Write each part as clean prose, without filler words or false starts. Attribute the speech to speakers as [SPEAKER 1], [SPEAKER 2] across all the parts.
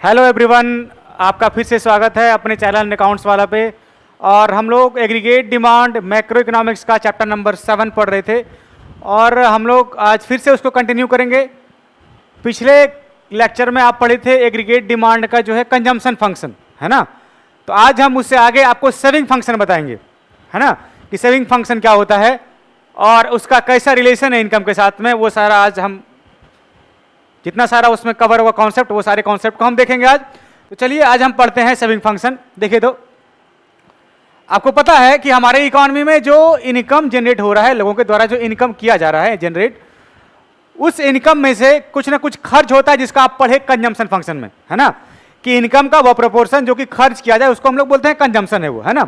[SPEAKER 1] Hello everyone, आपका फिर से स्वागत है अपने चैनल अकाउंट्स वाला पे। और हम लोग एग्रीगेट डिमांड मैक्रो इकोनॉमिक्स का चैप्टर नंबर 7 पढ़ रहे थे और हम लोग आज फिर से उसको कंटिन्यू करेंगे। पिछले लेक्चर में आप पढ़े थे एग्रीगेट डिमांड का जो है कंजम्पशन फंक्शन, है ना। तो आज हम उससे आगे आपको सेविंग फंक्शन बताएंगे, है ना, कि सेविंग फंक्शन क्या होता है और उसका कैसा रिलेशन है इनकम के साथ में। वो सारा आज हम जितना सारा उसमें कवर हुआ कॉन्सेप्ट, वो सारे कॉन्सेप्ट को हम देखेंगे आज। तो चलिए आज हम पढ़ते हैं सेविंग फंक्शन। देखिए, तो आपको पता है कि हमारे इकोनॉमी में जो इनकम जनरेट हो रहा है, लोगों के द्वारा जो इनकम किया जा रहा है जनरेट, उस इनकम में से कुछ ना कुछ खर्च होता है जिसका आप पढ़े कंजम्पशन फंक्शन में, है ना, कि इनकम का वो प्रोपोर्शन जो कि खर्च किया जाए उसको हम लोग बोलते हैं कंजम्पशन है वो, है ना।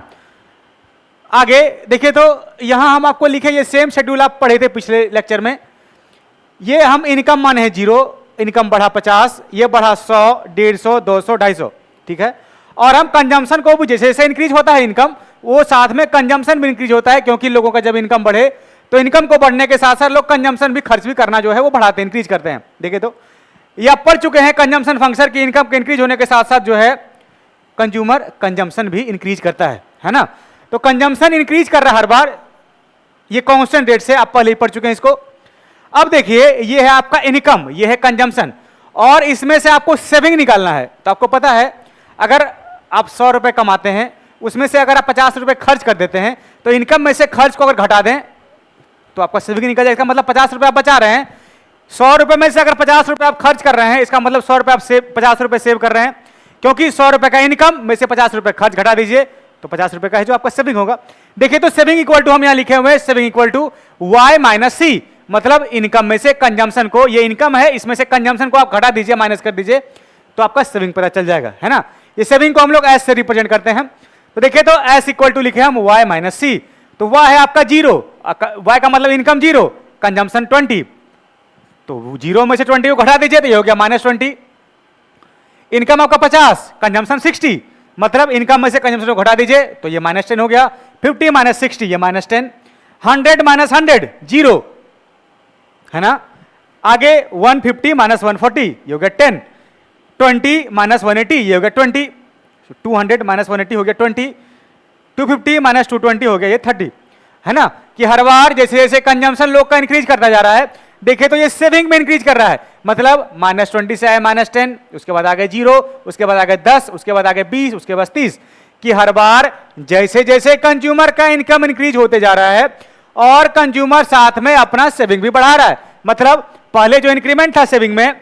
[SPEAKER 1] आगे देखिए, तो यहां हम आपको लिखे ये सेम शेड्यूल आप पढ़े थे पिछले लेक्चर में। ये हम इनकम माने हैं 0, इनकम बढ़ा 50, ये बढ़ा 100, 150, 200, 250, ठीक है। और हम कंजम्पशन को भी जैसे जैसे इंक्रीज होता है इनकम, वो साथ में कंजम्पशन भी इंक्रीज होता है, क्योंकि लोगों का जब इनकम बढ़े तो इनकम को बढ़ने के साथ साथ लोग कंजम्पशन भी, खर्च भी करना जो है वो बढ़ाते हैं, इंक्रीज करते हैं। देखिए, तो ये आप पढ़ चुके हैं कंजम्पशन फंक्शन की इनकम के इंक्रीज होने के साथ साथ जो है कंज्यूमर कंजम्पशन भी इंक्रीज करता है ना। तो कंजम्पशन इंक्रीज कर रहा है हर बार, ये कांस्टेंट रेट से, आप पहले ही पढ़ चुके हैं इसको। अब देखिए, ये है आपका इनकम, ये है कंजम्पशन, और इसमें से आपको सेविंग निकालना है। तो आपको पता है अगर आप 100 रुपए कमाते हैं, उसमें से अगर आप 50 रुपए खर्च कर देते हैं, तो इनकम में से खर्च को अगर घटा दें तो आपका सेविंग निकल जाएगा। इसका मतलब 50 रुपए आप बचा रहे हैं। 100 रुपए में से अगर 50 रुपए आप खर्च कर रहे हैं, इसका मतलब 100 रुपए आप 50 रुपए सेव कर रहे हैं, क्योंकि 100 रुपए का इनकम में से 50 रुपए खर्च घटा दीजिए तो 50 रुपए का है जो आपका सेविंग होगा। देखिए, तो सेविंग इक्वल टू हम यहां लिखे हुए हैं, saving equal to y minus C, मतलब इनकम में से कंजम्पशन को, ये इनकम है इसमें से कंजम्पशन को आप घटा दीजिए, माइनस कर दीजिए, तो आपका सेविंग पता चल जाएगा, है ना। ये सेविंग को हम लोग एस से रिप्रेजेंट करते हैं। तो देखिए, तो एस इक्वल टू लिखे हम y माइनस सी, तो y है आपका 0, y का मतलब इनकम 0, कंजम्पशन 20, तो 0 में से 20 को घटा दीजिए तो ये हो गया -20। इनकम आपका 50, कंजम्पशन 60, मतलब इनकम में से कंजम्पशन को घटा दीजिए तो ये -10 हो गया। 50 माइनस 60 ये -10, 100 माइनस 100 0, है ना। आगे 150 माइनस 140 ये हो गया 10, 20 माइनस 180 ये हो गया 20, 200 माइनस 180 हो गया 20, 250 माइनस 220 हो गया ये 30, है ना। कि हर बार जैसे जैसे कंजम्पशन लोग का इंक्रीज करता जा रहा है, देखिए तो ये सेविंग में इंक्रीज कर रहा है, मतलब -20 से आए -10, उसके बाद आ गए 0, उसके बाद आ गए 10, उसके बाद आ गए 20, उसके बाद 30, कि हर बार जैसे जैसे कंज्यूमर का इनकम इंक्रीज होते जा रहा है और कंज्यूमर साथ में अपना सेविंग भी बढ़ा रहा है। मतलब पहले जो इंक्रीमेंट था सेविंग में,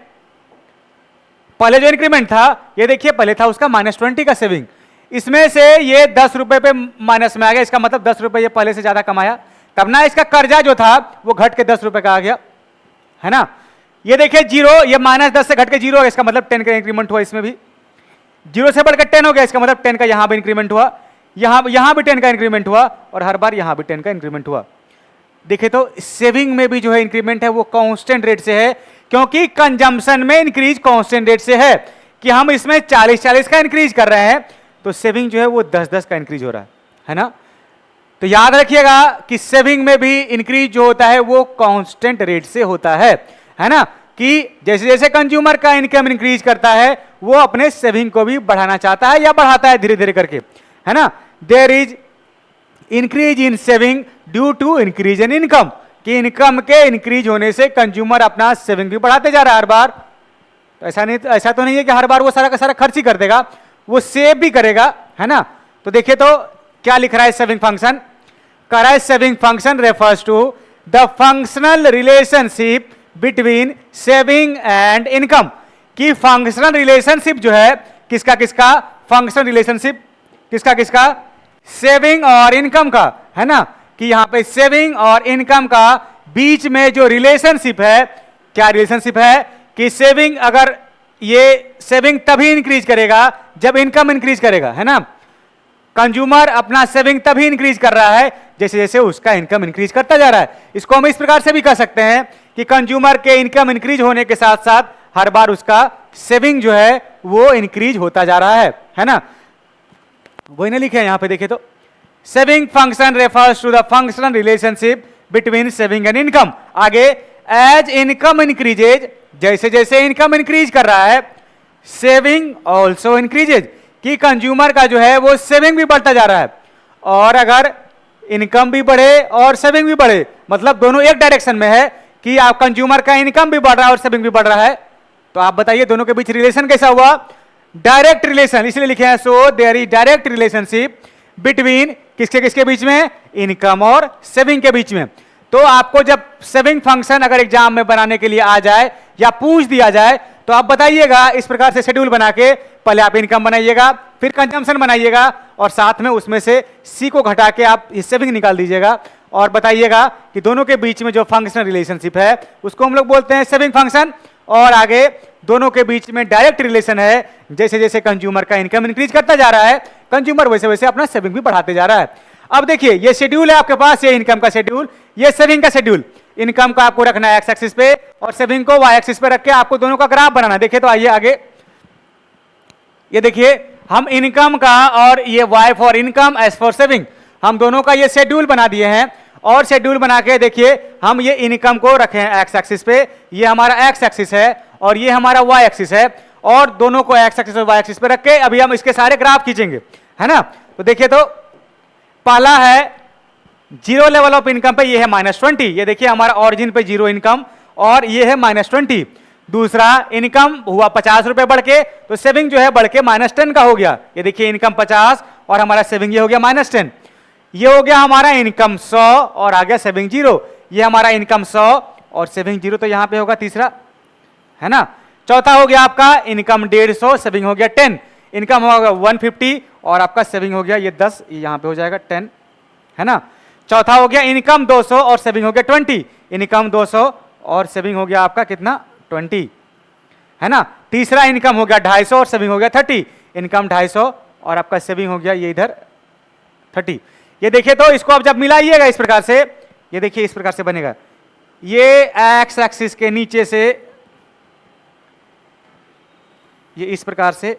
[SPEAKER 1] पहले जो इंक्रीमेंट था ये देखिए, पहले था उसका -20 का सेविंग, इसमें से ये 10 रुपए पे माइनस में आ गया, इसका मतलब 10 रुपए ये पहले से ज्यादा कमाया, तब ना इसका कर्जा जो था वो घट के 10 रुपए का आ गया, है ना। ये देखिए 0, ये -10 से घट के 0 हो गया, इसका मतलब 10 का इंक्रीमेंट हुआ, इसमें भी 0 से बढ़कर 10 हो गया, इसका मतलब 10 का यहां भी इंक्रीमेंट हुआ, यहां भी 10 का इंक्रीमेंट हुआ, और हर बार यहां भी 10 का इंक्रीमेंट हुआ। देखिए, तो सेविंग में भी जो है इंक्रीमेंट है वो कांस्टेंट रेट से है, क्योंकि कंजम्पशन में इंक्रीज कांस्टेंट रेट से है, कि हम इसमें 40-40 का इंक्रीज कर रहे हैं, तो सेविंग जो है वो 10-10 का इंक्रीज हो रहा है ना। तो याद रखिएगा कि सेविंग में भी इंक्रीज जो होता है वो कांस्टेंट रेट से होता है ना, कि जैसे जैसे कंज्यूमर का इनकम इंक्रीज करता है वो अपने सेविंग को भी बढ़ाना चाहता है या बढ़ाता है धीरे धीरे करके, है ना। There is increase in saving due to increase in income, कि इनकम के इंक्रीज होने से कंज्यूमर अपना सेविंग भी बढ़ाते जा रहा है हर बार। तो ऐसा तो नहीं है कि हर बार वो सारा का सारा खर्च ही कर देगा, वो सेव भी करेगा, है ना। तो देखिए, तो क्या लिख रहा है सेविंग फंक्शन, कह रहा है saving function refers to the functional relationship between saving and income, कि फंक्शनल रिलेशनशिप जो है किसका किसका, फंक्शनल रिलेशनशिप किसका किसका, सेविंग और इनकम का, है ना। कि यहां पे सेविंग और इनकम का बीच में जो रिलेशनशिप है, क्या रिलेशनशिप है, कि सेविंग, अगर ये सेविंग तभी इंक्रीज करेगा जब इनकम इंक्रीज करेगा, है ना। कंज्यूमर अपना सेविंग तभी इंक्रीज कर रहा है जैसे जैसे उसका इनकम इंक्रीज करता जा रहा है। इसको हम इस प्रकार से भी कह सकते हैं कि कंज्यूमर के इनकम इंक्रीज होने के साथ साथ हर बार उसका सेविंग जो है वो इंक्रीज होता जा रहा है ना। वही ना लिखे यहां पे, देखिए तो saving function refers to the functional relationship between saving and income. आगे, एज इनकम इंक्रीजेज, जैसे जैसे इनकम इंक्रीज कर रहा है सेविंग ऑल्सो इंक्रीजेज, कि कंज्यूमर का जो है वो सेविंग भी बढ़ता जा रहा है, और अगर इनकम भी बढ़े और सेविंग भी बढ़े, मतलब दोनों एक डायरेक्शन में है कि आप कंज्यूमर का इनकम भी बढ़ रहा है और सेविंग भी बढ़ रहा है, तो आप बताइए दोनों के बीच रिलेशन कैसा हुआ? डायरेक्ट रिलेशन, इसलिए लिखे हैं so there is direct relationship between किसके किसके बीच में? इनकम और सेविंग के बीच में। तो आपको जब सेविंग फंक्शन अगर एग्जाम में बनाने के लिए आ जाए या पूछ दिया जाए तो आप बताइएगा इस प्रकार से शेड्यूल बना के, पहले आप इनकम बनाइएगा, फिर कंजम्पशन बनाइएगा, और साथ में उसमें से सी को घटा के आप सेविंग निकाल दीजिएगा, और बताइएगा कि दोनों के बीच में जो फंक्शनल रिलेशनशिप है उसको हम लोग बोलते हैं सेविंग फंक्शन, और आगे दोनों के बीच में डायरेक्ट रिलेशन है, जैसे जैसे कंज्यूमर का इनकम इंक्रीज करता जा रहा है कंज्यूमर वैसे वैसे अपना सेविंग भी बढ़ाते जा रहा है। अब देखिए ये शेड्यूल है आपके पास, ये इनकम का शेड्यूल, ये सेविंग का शेड्यूल। इनकम का आपको रखना है एक्स एक्सिस पे और सेविंग को वाई एक्सिस पे रख के आपको दोनों का ग्राफ बनाना है। देखिए तो आइए आगे, ये देखिए हम इनकम का और ये Y for income S for saving, हम दोनों का ये शेड्यूल बना दिए हैं, और शेड्यूल बना के देखिए हम ये इनकम को रखे हैं एक्स एक्सिस पे, ये हमारा एक्स एक्सिस है और ये हमारा वाई एक्सिस है, और दोनों को एक्स एक्सिस और वाई एक्सिस पे रख के अभी हम इसके सारे ग्राफ खींचेंगे, है ना। तो देखिए तो पहला है जीरो लेवल ऑफ इनकम पे, ये है -20, ये देखिए हमारा ऑरिजिन पे जीरो इनकम और ये है -20। दूसरा इनकम हुआ 50 रुपए बढ़ के, तो सेविंग जो है बढ़ के -10 का हो गया, ये देखिए इनकम 50 और हमारा सेविंग ये हो गया -10। ये हो गया हमारा इनकम 100 और आ गया सेविंग 0, ये हमारा इनकम 100 और सेविंग 0, तो यहां पे होगा तीसरा, है ना। चौथा हो गया आपका इनकम 150, सेविंग हो गया 10, इनकम होगा 150 और आपका सेविंग हो गया ये 10, यहां पे हो जाएगा 10, है ना। चौथा हो गया इनकम 200 और सेविंग हो गया 20, इनकम 200 और सेविंग हो गया आपका कितना 20, है ना। तीसरा इनकम हो गया 250 और सेविंग हो गया 30, इनकम 250 और आपका सेविंग हो गया ये इधर 30। ये देखिए तो इसको आप जब मिलाइएगा इस प्रकार से, ये देखिए इस प्रकार से बनेगा, ये एक्स एक्सिस के नीचे से ये इस प्रकार से,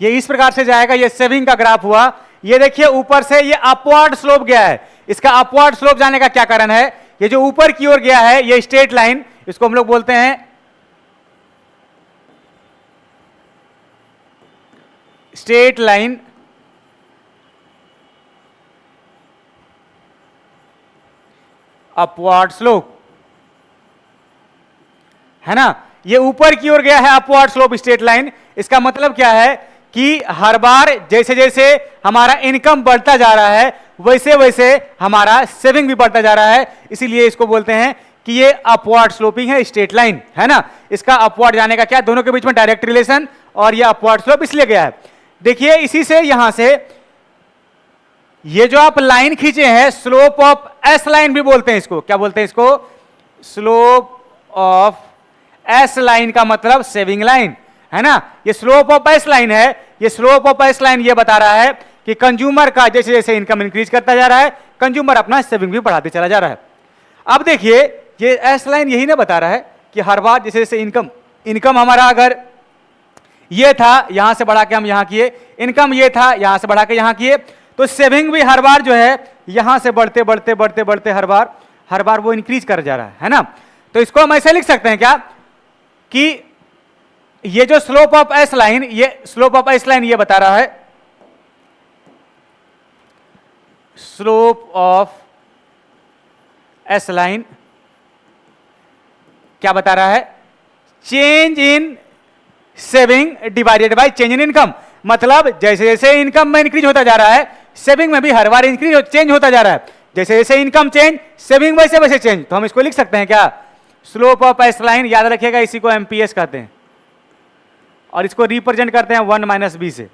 [SPEAKER 1] ये इस प्रकार से जाएगा, ये सेविंग का ग्राफ हुआ। ये देखिए ऊपर से ये अपवर्ड स्लोप गया है, इसका अपवर्ड स्लोप जाने का क्या कारण है? ये जो ऊपर की ओर गया है ये स्ट्रेट लाइन, इसको हम लोग बोलते हैं स्ट्रेट लाइन अपवर्ड स्लोप, है ना। ये ऊपर की ओर गया है अपवर्ड स्लोप स्ट्रेट लाइन, इसका मतलब क्या है कि हर बार जैसे जैसे हमारा इनकम बढ़ता जा रहा है वैसे वैसे हमारा सेविंग भी बढ़ता जा रहा है, इसीलिए इसको बोलते हैं कि ये अपवर्ड स्लोपिंग है स्ट्रेट लाइन, है ना। इसका अपवर्ड जाने का क्या, दोनों के बीच में डायरेक्ट रिलेशन, और ये अपवर्ड स्लोप इसलिए गया है। देखिए इसी से यहां से ये जो आप लाइन खींचे हैं स्लोप ऑफ एस लाइन भी बोलते हैं इसको, क्या बोलते हैं इसको? स्लोप ऑफ एस लाइन का मतलब सेविंग लाइन, है ना। ये स्लोप ऑफ एस लाइन है, ये स्लोप ऑफ एस लाइन ये बता रहा है कि कंज्यूमर का जैसे जैसे इनकम इंक्रीज करता जा रहा है कंज्यूमर अपना सेविंग भी बढ़ाते चला जा रहा है। अब देखिए ये एस लाइन यही ना बता रहा है कि हर बार जैसे जैसे इनकम हमारा अगर ये था यहां से बढ़ा के हम यहां किए, इनकम ये था यहां से बढ़ा के यहां किए, तो सेविंग भी हर बार जो है यहां से बढ़ते बढ़ते बढ़ते बढ़ते हर बार वो इंक्रीज कर जा रहा है ना। तो इसको हम ऐसे लिख सकते हैं क्या कि ये जो स्लोप ऑफ एस लाइन, ये स्लोप ऑफ एस लाइन ये बता रहा है स्लोप ऑफ एस लाइन क्या बता रहा है? Change in saving divided by change in income, मतलब जैसे जैसे इनकम में इंक्रीज होता जा रहा है सेविंग में भी हर बार इंक्रीज चेंज होता जा रहा है, जैसे जैसे इनकम चेंज सेविंग वैसे वैसे चेंज। तो हम इसको लिख सकते हैं क्या, स्लोप ऑफ एस लाइन, याद रखिएगा इसी को एमपीएस कहते हैं और इसको रिप्रेजेंट करते हैं 1 - b से।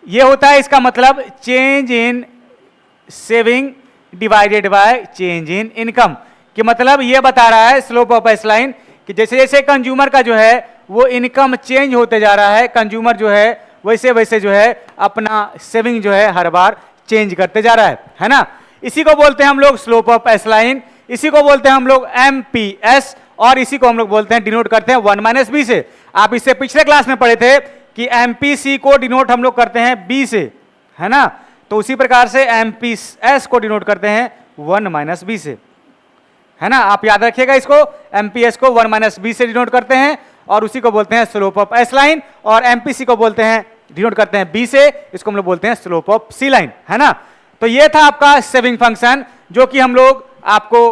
[SPEAKER 1] ये होता है इसका मतलब change in saving divided by change in income, कि मतलब ये बता रहा है स्लोप ऑफ एस लाइन कि जैसे जैसे कंज्यूमर का जो है वो इनकम चेंज होते जा रहा है कंज्यूमर जो है वैसे वैसे जो है अपना सेविंग जो है हर बार चेंज करते जा रहा है ना। इसी को बोलते हैं हम लोग स्लोप ऑफ एस लाइन, इसी को बोलते हैं हम लोग एमपीएस, और इसी को हम लोग बोलते हैं, डिनोट करते हैं 1 माइनस बी से। आप इससे पिछले क्लास में पढ़े थे कि एमपीसी को डिनोट हम लोग करते हैं बी से, है ना। तो उसी प्रकार से एमपीएस को डिनोट करते हैं 1 माइनस बी से, है ना। आप याद रखिएगा इसको, एमपीएस को 1 माइनस बी से डिनोट करते हैं और उसी को बोलते हैं स्लोप ऑफ एस लाइन, और एमपीसी को बोलते हैं, डिनोट करते हैं बी से, इसको हम लोग बोलते हैं स्लोप ऑफ सी लाइन, है ना। तो ये था आपका सेविंग फंक्शन, जो कि हम लोग आपको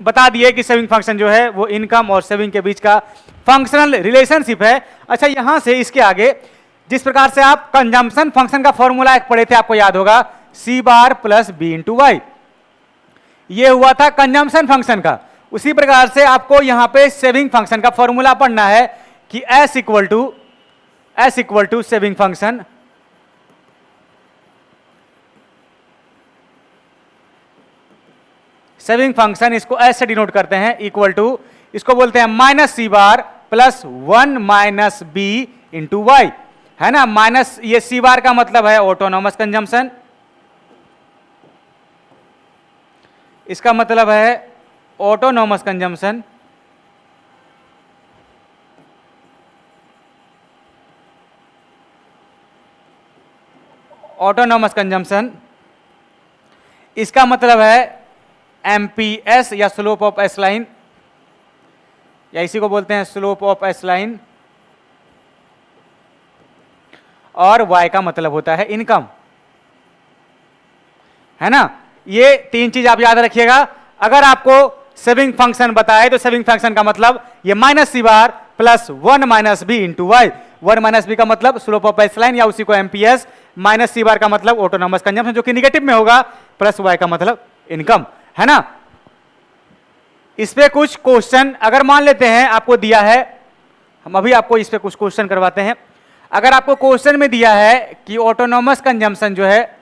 [SPEAKER 1] बता दिए कि सेविंग फंक्शन जो है वो इनकम और सेविंग के बीच का फंक्शनल रिलेशनशिप है। अच्छा, यहां से इसके आगे जिस प्रकार से आप कंजम्पशन फंक्शन का फॉर्मूला एक पढ़े थे, आपको याद होगा, सी bar plus B into Y, ये हुआ था कंजम्पशन फंक्शन का। उसी प्रकार से आपको यहां पे सेविंग फंक्शन का फॉर्मूला पढ़ना है कि S equal to saving function इसको एस से डिनोट करते हैं, इक्वल टू, इसको बोलते हैं minus C bar plus 1 minus B into Y, है ना। माइनस, ये सी बार का मतलब है ऑटोनॉमस कंजम्पशन, इसका मतलब है ऑटोनॉमस कंजम्पशन, ऑटोनॉमस कंजम्पशन, इसका मतलब है एमपीएस या स्लोप ऑफ एस लाइन, या इसी को बोलते हैं स्लोप ऑफ एस लाइन, और y का मतलब होता है इनकम, है ना। ये तीन चीज आप याद रखिएगा। अगर आपको सेविंग फंक्शन बताए तो सेविंग फंक्शन का मतलब ये minus C bar plus 1 minus B into Y, 1 minus B का मतलब स्लोप ऑफ एस लाइन या उसी को एमपीएस, माइनस सी बार का मतलब ऑटोनॉमस कंजम्पशन जो कि निगेटिव में होगा, प्लस y का मतलब इनकम, है ना। इस पे कुछ क्वेश्चन अगर मान लेते हैं आपको दिया है, हम अभी आपको इस पे कुछ क्वेश्चन करवाते हैं। अगर आपको क्वेश्चन में दिया है कि ऑटोनॉमस कंजम्पशन जो है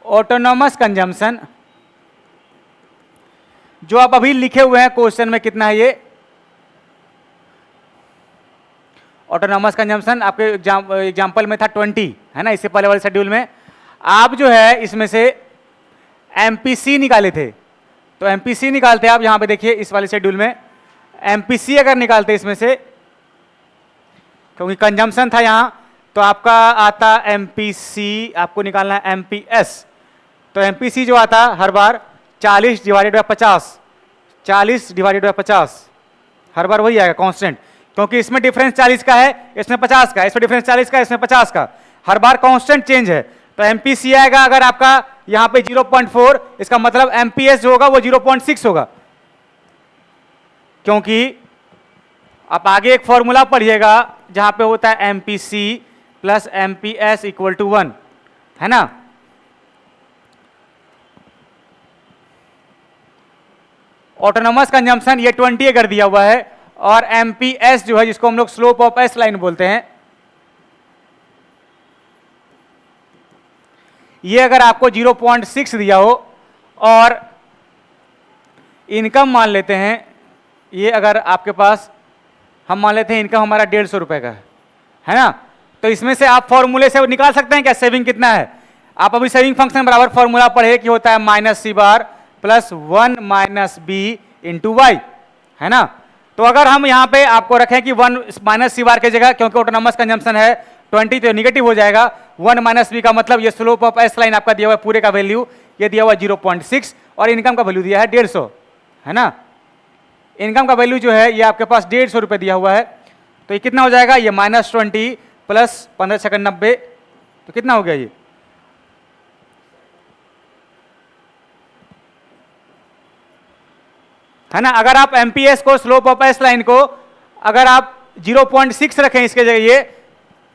[SPEAKER 1] ऑटोनॉमस कंजम्पशन जो आप अभी लिखे हुए हैं क्वेश्चन में, कितना है ये ऑटोनॉमस कंजम्पशन? आपके एग्जाम्पल में था 20, है ना। इससे पहले वाले शेड्यूल में आप जो है इसमें से एमपीसी निकाले थे, तो एमपीसी निकालते आप यहां पे देखिए इस वाले शेड्यूल में एमपीसी अगर निकालते इसमें से, क्योंकि कंजम्पशन था यहां, तो आपका आता एमपीसी, आपको निकालना है एमपीएस। तो एमपीसी जो आता हर बार 40 डिवाइडेड बाय 50, 40 डिवाइडेड बाय 50, हर बार वही आएगा कांस्टेंट, क्योंकि इसमें डिफरेंस 40 का है, इसमें 50 का, इसमें डिफरेंस 40 का, इसमें 50 का, हर बार कांस्टेंट चेंज है। तो एमपीसी आएगा अगर आपका यहां पे 0.4, इसका मतलब एमपीएस जो होगा वो 0.6 होगा, क्योंकि आप आगे एक फॉर्मूला पढ़िएगा जहां पे होता है MPC plus MPS equal to 1, है ना। ऑटोनॉमस कंजम्पशन ये 20 अगर दिया हुआ है, और एमपीएस जो है जिसको हम लोग स्लोप ऑफ एस लाइन बोलते हैं, ये अगर आपको 0.6 दिया हो, और इनकम मान लेते हैं, ये अगर आपके पास हम मान लेते हैं इनकम हमारा 150 रुपए का है ना। तो इसमें से आप फॉर्मूले से निकाल सकते हैं क्या सेविंग कितना है। आप अभी सेविंग फंक्शन बराबर फॉर्मूला पढ़े कि होता है minus C bar plus 1 minus B into Y, है ना। तो अगर हम यहाँ पे आपको रखें कि 1 माइनस सी बार की जगह, क्योंकि ऑटोनॉमस कंजम्पशन है 20 तो निगेटिव हो जाएगा, 1 माइनस बी का मतलब ये स्लोप ऑफ एस लाइन आपका दिया हुआ है, पूरे का वैल्यू ये दिया हुआ 0.6, और इनकम का वैल्यू दिया है 150, है ना। इनकम का वैल्यू जो है ये आपके पास 150 रुपये दिया हुआ है, तो ये कितना हो जाएगा, ये -20 प्लस 15 सेकंड 90, तो कितना हो गया ये, है ना। अगर आप एमपीएस को, स्लोप ऑफ एस लाइन को अगर आप 0.6 रखें इसके जगह ये,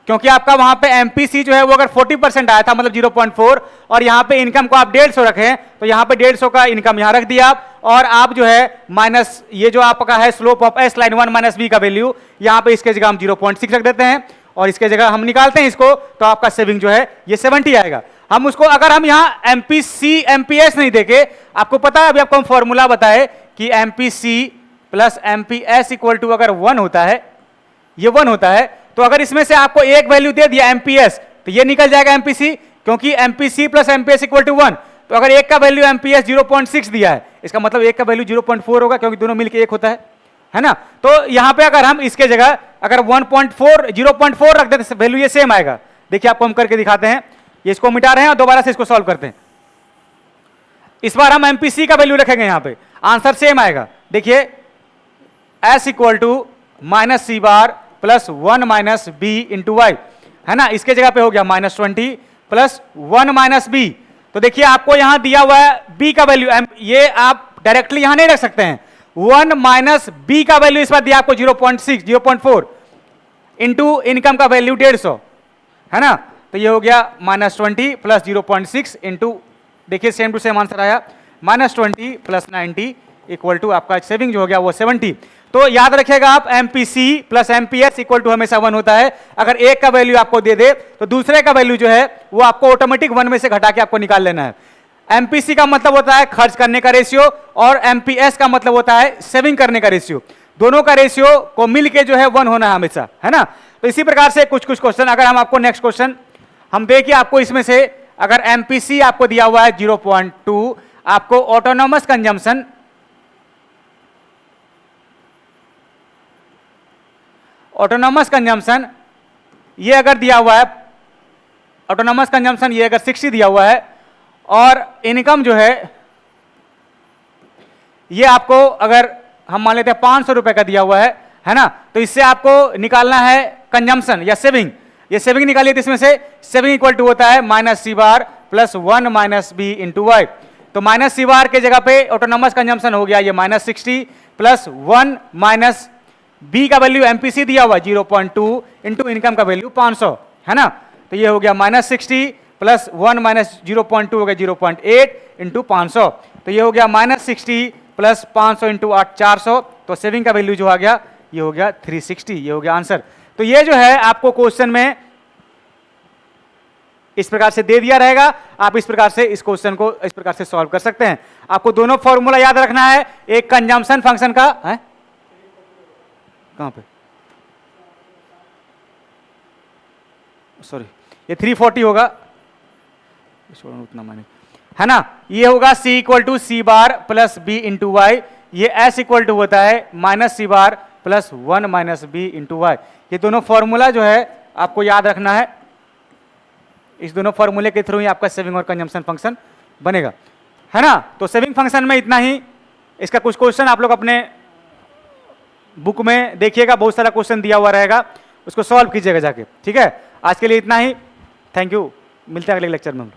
[SPEAKER 1] क्योंकि आपका वहां पे एमपीसी जो है वो अगर 40% आया था, मतलब 0.4, और यहां पे इनकम को आप 150 रखें, तो यहां पे 150 का इनकम यहां रख दिया आप, और आप जो है माइनस ये जो आपका है slope of S line 1 minus B का वैल्यू, यहां पे इसके जगह हम 0.6 रख देते हैं, और इसके जगह हम निकालते हैं इसको, तो आपका सेविंग जो है ये 70 आएगा। हम उसको अगर हम यहाँ एमपीसी एमपीएस नहीं देके, आपको पता है अभी आपको हम फॉर्मूला बताए कि MPC plus MPS equal to अगर 1 होता है, ये 1 होता है, तो अगर इसमें से आपको एक वैल्यू दे दिया एमपीएस, तो ये निकल जाएगा एमपीसी, क्योंकि MPC plus MPS equal to 1, तो अगर एक का वैल्यू एमपीएस 0.6 दिया है, इसका मतलब एक का वैल्यू 0.4 होगा, क्योंकि दोनों मिलके एक होता है ना। तो यहां पे अगर हम इसके जगह अगर 1.4 0.4 रख देते, वैल्यू ये सेम आएगा। देखिए आपको हम करके दिखाते हैं, ये इसको मिटा रहे हैं और दोबारा से इसको सॉल्व करते हैं। इस बार हम एमपीसी का वैल्यू रखेंगे, यहां पे आंसर सेम आएगा। देखिए S equal to minus C bar plus 1 minus B into Y, है ना। इसके जगह पे हो गया -20 प्लस 1 माइनस बी। तो देखिए आपको यहां दिया हुआ है बी का वैल्यू, ये आप डायरेक्टली यहां नहीं रख सकते हैं। 1 माइनस बी का वैल्यू इस बार दिया आपको 0.6 0.4 इंटू इनकम का वैल्यू 150, है ना। तो ये हो गया -20 प्लस 0.6 इंटू, देखिए सेम टू सेम आंसर आया, -20 प्लस 90 इक्वल टू आपका सेविंग जो हो गया वो 70। तो याद रखिएगा आप, MPC plus MPS equal to हमेशा 1 होता है। अगर एक का वैल्यू आपको दे दे तो दूसरे का वैल्यू जो है वो आपको ऑटोमेटिक 1 में से घटा के आपको निकाल लेना है। एमपीसी का मतलब होता है खर्च करने का रेशियो, और एमपीएस का मतलब होता है सेविंग करने का रेशियो। दोनों का रेशियो को मिलके जो है 1 होना है हमेशा, है ना। तो इसी प्रकार से कुछ कुछ क्वेश्चन, अगर हम आपको नेक्स्ट क्वेश्चन हम देखिए, आपको इसमें से अगर एमपीसी आपको दिया हुआ है 0.2, आपको ऑटोनॉमस कंजम्पशन ये अगर दिया हुआ है, ऑटोनॉमस कंजम्पशन ये अगर 60 दिया हुआ है, और इनकम जो है ये आपको अगर हम मान लेते हैं 500 रुपए का दिया हुआ है ना। तो इससे आपको निकालना है कंजम्पशन या सेविंग। ये सेविंग निकालिए, तो इसमें से सेविंग इक्वल टू होता है minus C bar plus 1 minus B into Y. तो माइनस सी बार के जगह पे ऑटोनॉमस कंजम्पशन हो गया ये -60 प्लस 1 माइनस बी का वैल्यू एमपीसी दिया हुआ 0.2 इंटू इनकम का वैल्यू 500, है ना। तो ये हो गया -60 प्लस 1 माइनस 0.2 हो गया 0.8 इंटू 500। तो ये हो गया -60 प्लस 500 इंटू 8 400। तो सेविंग का वैल्यू जो आ गया ये हो गया 360, ये हो गया आंसर। तो ये जो है आपको क्वेश्चन में इस प्रकार से दे दिया रहेगा, आप इस प्रकार से इस क्वेश्चन को इस प्रकार से सॉल्व कर सकते हैं। आपको दोनों फॉर्मूला याद रखना है, एक कंजम्पशन फंक्शन का है, कहां पे, सॉरी ये 340 होगा, उतना माने, है ना। ये होगा C equal to C bar plus B into Y, ये S इक्वल टू होता है minus C bar plus 1 minus B into Y. ये दोनों फॉर्मूला जो है आपको याद रखना है, इस दोनों फॉर्मूले के थ्रू ही आपका सेविंग और कंजम्पशन फंक्शन बनेगा, है ना। तो सेविंग फंक्शन में इतना ही। इसका कुछ क्वेश्चन आप लोग अपने बुक में देखिएगा, बहुत सारा क्वेश्चन दिया हुआ रहेगा, उसको सॉल्व कीजिएगा जाके, ठीक है। आज के लिए इतना ही, थैंक यू, मिलते हैं अगले लेक्चर में हम।